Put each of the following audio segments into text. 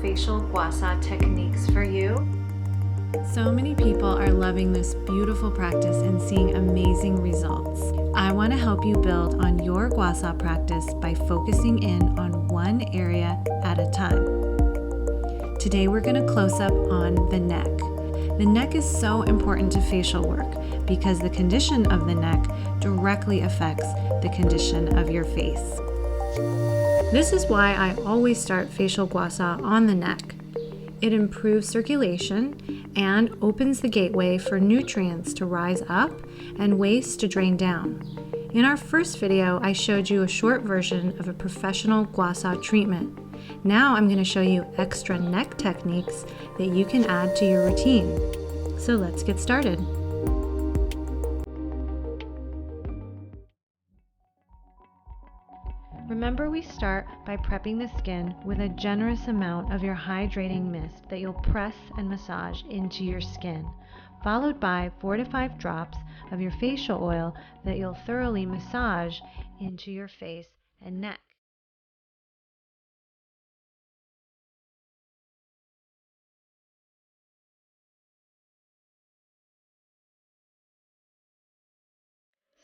Facial Gua Sha techniques for you. So many people are loving this beautiful practice and seeing amazing results. I want to help you build on your Gua Sha practice by focusing in on one area at a time. Today we're going to close up on the neck. The neck is so important to facial work because the condition of the neck directly affects the condition of your face. This is why I always start Facial Gua Sha on the neck. It improves circulation and opens the gateway for nutrients to rise up and waste to drain down. In our first video, I showed you a short version of a professional Gua Sha treatment. Now I'm going to show you extra neck techniques that you can add to your routine. So let's get started. Remember, we start by prepping the skin with a generous amount of your hydrating mist that you'll press and massage into your skin, followed by 4 to 5 drops of your facial oil that you'll thoroughly massage into your face and neck.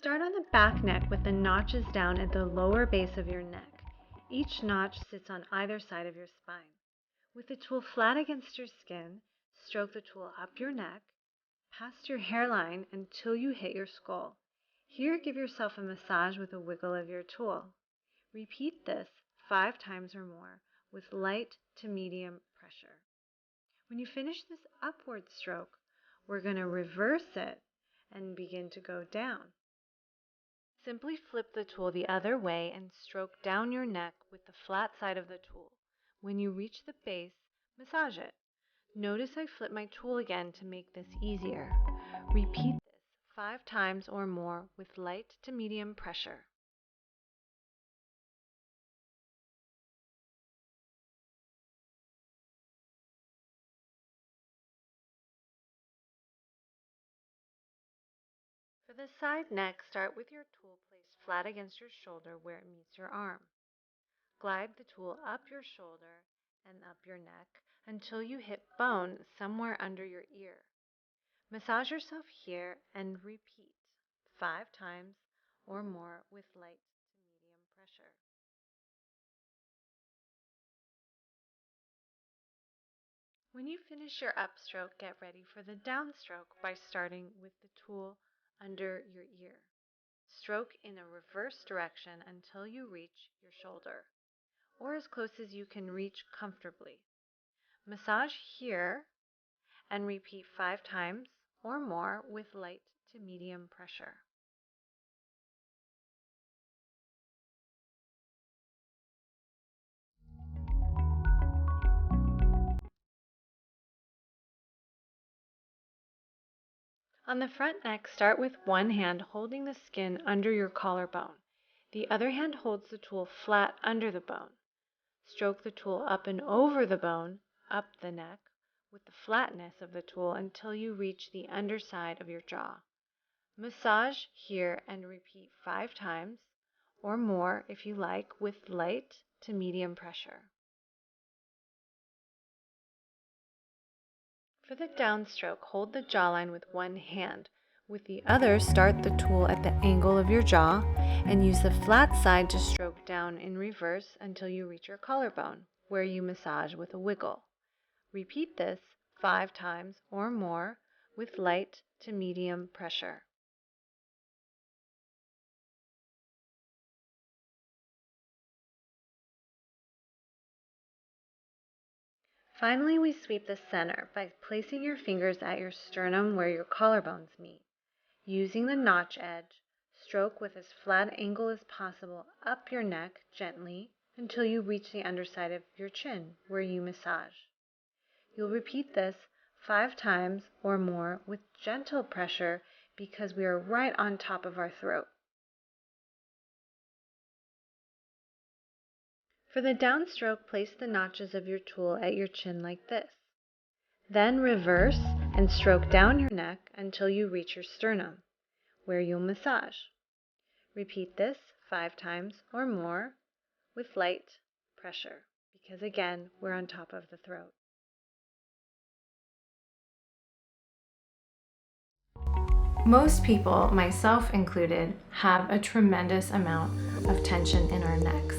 Start on the back neck with the notches down at the lower base of your neck. Each notch sits on either side of your spine. With the tool flat against your skin, stroke the tool up your neck, past your hairline until you hit your skull. Here, give yourself a massage with a wiggle of your tool. Repeat this 5 times or more with light to medium pressure. When you finish this upward stroke, we're going to reverse it and begin to go down. Simply flip the tool the other way and stroke down your neck with the flat side of the tool. When you reach the base, massage it. Notice I flip my tool again to make this easier. Repeat this 5 times or more with light to medium pressure. For the side neck, start with your tool placed flat against your shoulder where it meets your arm. Glide the tool up your shoulder and up your neck until you hit bone somewhere under your ear. Massage yourself here and repeat 5 times or more with light to medium pressure. When you finish your upstroke, get ready for the downstroke by starting with the tool under your ear. Stroke in a reverse direction until you reach your shoulder, or as close as you can reach comfortably. Massage here and repeat 5 times or more with light to medium pressure. On the front neck, start with one hand holding the skin under your collarbone. The other hand holds the tool flat under the bone. Stroke the tool up and over the bone, up the neck, with the flatness of the tool until you reach the underside of your jaw. Massage here and repeat 5 times, or more if you like, with light to medium pressure. For the downstroke, hold the jawline with one hand. With the other, start the tool at the angle of your jaw and use the flat side to stroke down in reverse until you reach your collarbone, where you massage with a wiggle. Repeat this 5 times or more with light to medium pressure. Finally, we sweep the center by placing your fingers at your sternum where your collarbones meet. Using the notch edge, stroke with as flat angle as possible up your neck gently until you reach the underside of your chin where you massage. You'll repeat this 5 times or more with gentle pressure because we are right on top of our throat. For the downstroke, place the notches of your tool at your chin like this. Then reverse and stroke down your neck until you reach your sternum, where you'll massage. Repeat this 5 times or more with light pressure. because again, we're on top of the throat. Most people, myself included, have a tremendous amount of tension in our necks.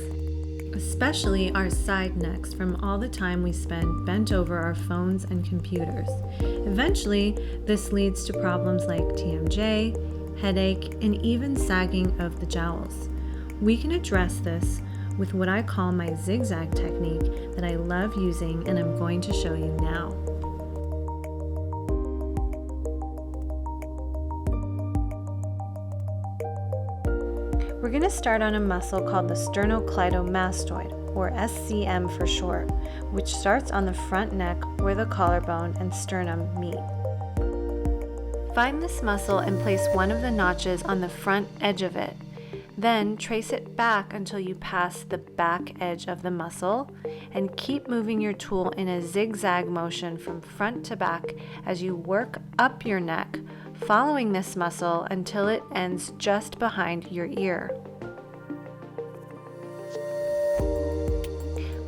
Especially our side necks from all the time we spend bent over our phones and computers. Eventually, this leads to problems like TMJ, headache, and even sagging of the jowls. We can address this with what I call my zigzag technique that I love using and I'm going to show you now. We're going to start on a muscle called the sternocleidomastoid, or SCM for short, which starts on the front neck where the collarbone and sternum meet. Find this muscle and place one of the notches on the front edge of it. Then trace it back until you pass the back edge of the muscle, and keep moving your tool in a zigzag motion from front to back as you work up your neck, following this muscle until it ends just behind your ear.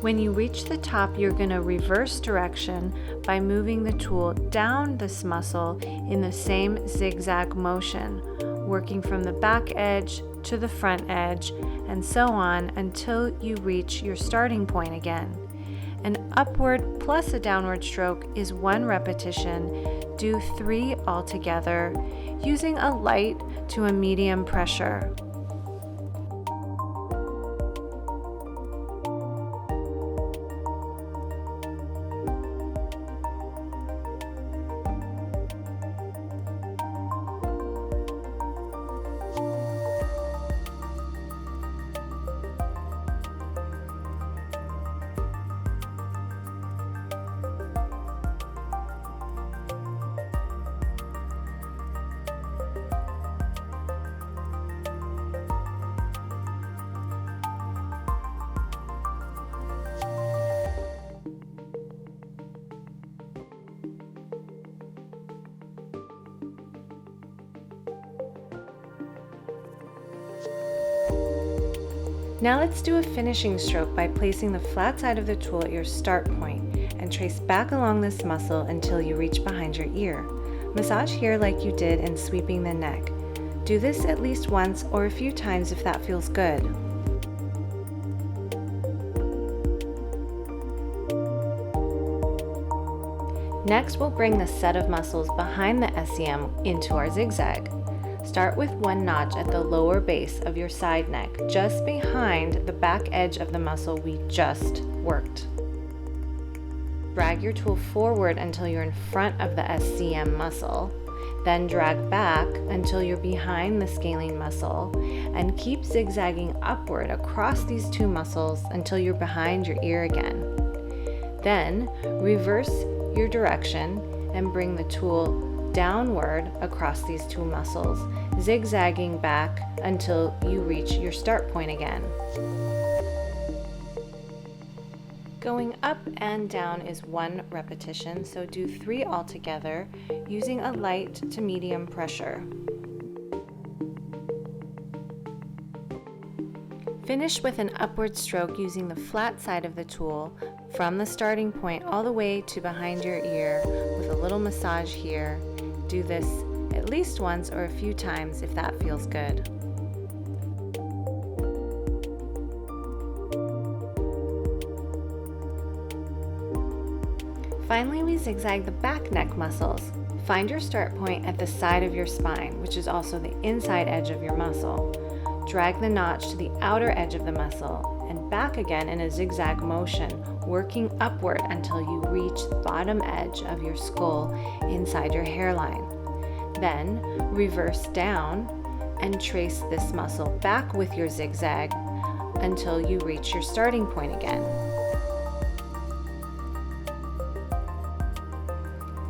When you reach the top, you're going to reverse direction by moving the tool down this muscle in the same zigzag motion, working from the back edge to the front edge, and so on until you reach your starting point again. An upward plus a downward stroke is 1 repetition. Do 3 altogether, using a light to a medium pressure. Now let's do a finishing stroke by placing the flat side of the tool at your start point and trace back along this muscle until you reach behind your ear. Massage here like you did in sweeping the neck. Do this at least once or a few times if that feels good. Next, we'll bring the set of muscles behind the SCM into our zigzag. Start with 1 notch at the lower base of your side neck, just behind the back edge of the muscle we just worked. Drag your tool forward until you're in front of the SCM muscle, then drag back until you're behind the scalene muscle, and keep zigzagging upward across these 2 muscles until you're behind your ear again. Then reverse your direction and bring the tool downward across these 2 muscles, zigzagging back until you reach your start point again. Going up and down is 1 repetition, so do 3 altogether using a light to medium pressure. Finish with an upward stroke using the flat side of the tool from the starting point all the way to behind your ear with a little massage here. Do this at least once or a few times if that feels good. Finally, we zigzag the back neck muscles. Find your start point at the side of your spine, which is also the inside edge of your muscle. Drag the notch to the outer edge of the muscle and back again in a zigzag motion, working upward until you reach the bottom edge of your skull inside your hairline. Then reverse down and trace this muscle back with your zigzag until you reach your starting point again.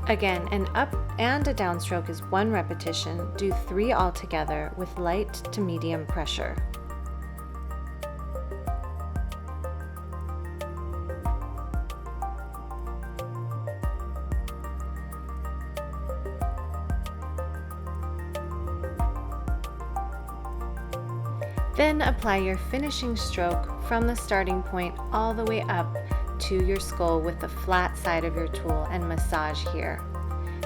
Again, an up and a down stroke is 1 repetition. Do 3 altogether with light to medium pressure. Then apply your finishing stroke from the starting point all the way up to your skull with the flat side of your tool and massage here.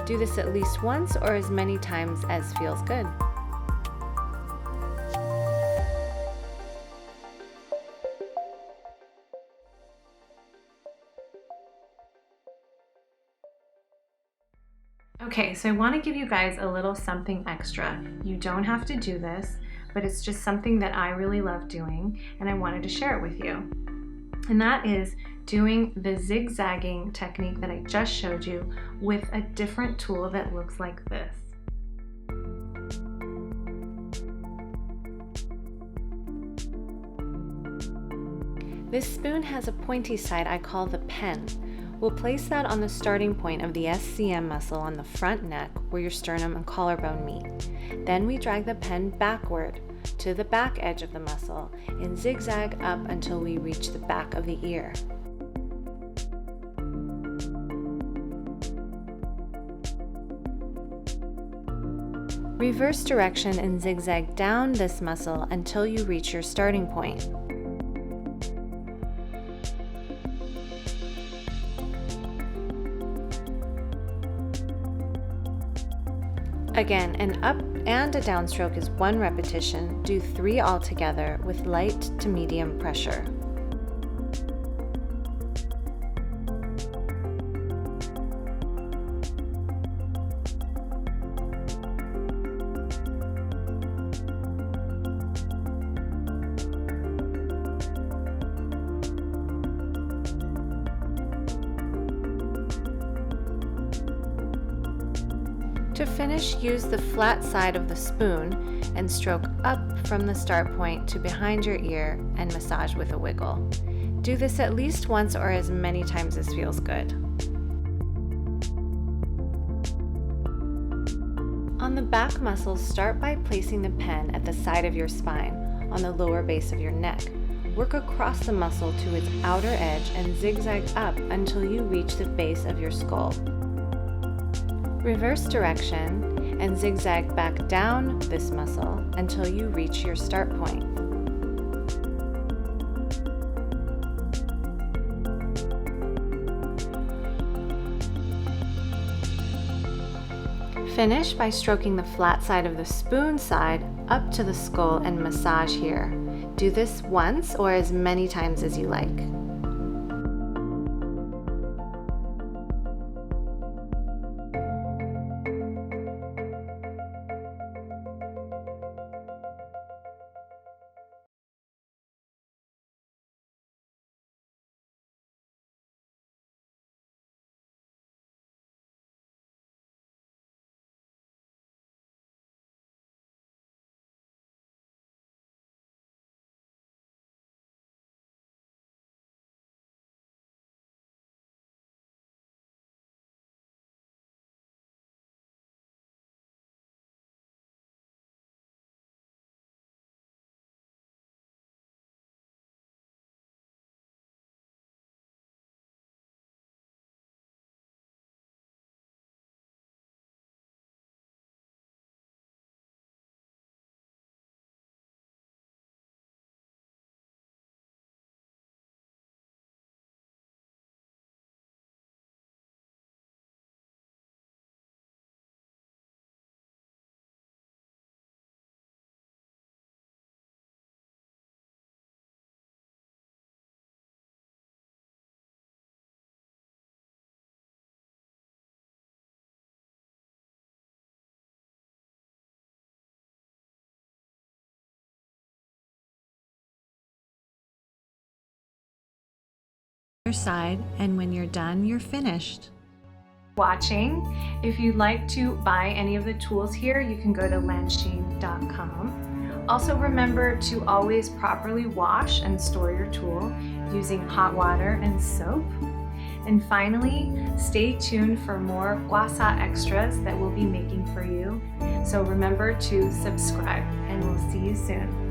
Do this at least once or as many times as feels good. Okay, so I want to give you guys a little something extra. You don't have to do this, but it's just something that I really love doing and I wanted to share it with you. And that is doing the zigzagging technique that I just showed you with a different tool that looks like this. This spoon has a pointy side I call the pen. We'll place that on the starting point of the SCM muscle on the front neck where your sternum and collarbone meet. Then we drag the pen backward to the back edge of the muscle and zigzag up until we reach the back of the ear. Reverse direction and zigzag down this muscle until you reach your starting point. Again, an up and a downstroke is 1 repetition. Do 3 altogether with light to medium pressure. To finish, use the flat side of the spoon and stroke up from the start point to behind your ear and massage with a wiggle. Do this at least once or as many times as feels good. On the back muscles, start by placing the pen at the side of your spine on the lower base of your neck. Work across the muscle to its outer edge and zigzag up until you reach the base of your skull. Reverse direction and zigzag back down this muscle until you reach your start point. Finish by stroking the flat side of the spoon side up to the skull and massage here. Do this once or as many times as you like. Side, and when you're done, you're finished. Watching. If you'd like to buy any of the tools here, you can go to lanshin.com. Also remember to always properly wash and store your tool using hot water and soap. And finally, stay tuned for more Gua Sha extras that we'll be making for you. So remember to subscribe, and we'll see you soon.